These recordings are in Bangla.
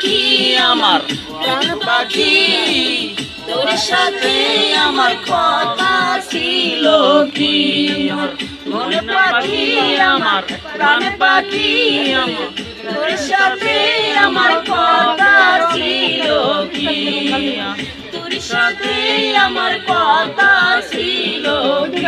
পাখি আমার প্রাণ পাখি তোর সাথে আমার কথা ছিল কি মন পাখি আমার প্রাণ পাখি আমার তোর সাথে আমার কথা ছিল কি তোর সাথে আমার কথা ছিল কি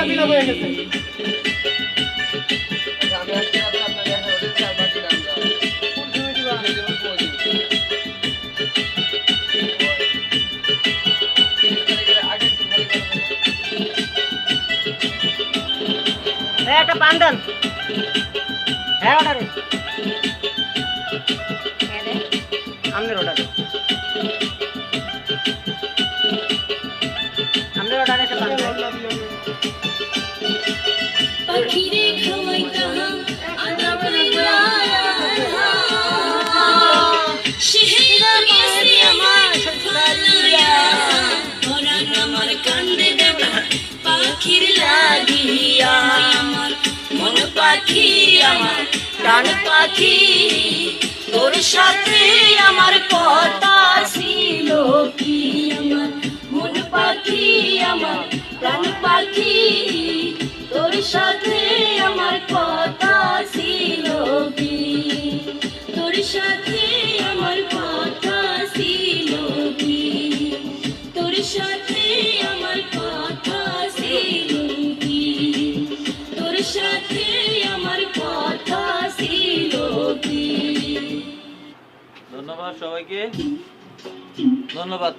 একটা পান্ডান হ্যাঁ অর্ডারে আপনার অর্ডারে আপনার অর্ডারে একটা পান্ডান পাখিরে খাওয়াইতাম আদা কইরা শিহেরা গেছে আমার ফালাইয়া পরাণ আমার কান্দে দেবা পাখির লাগিয়া আমার মন পাখি আমার প্রাণ পাখি তোর সাথে আমার কথা ছিল কি আমার মন পাখি আমার প্রাণ পাখি তোর সাথে আমার কথা ছিল কি তোর সাথে আমার কথা ছিল কি তোর সাথে আমার কথা ছিল কি তোর সাথে আমার কথা ছিল কি ধন্যবাদ সবাইকে ধন্যবাদ।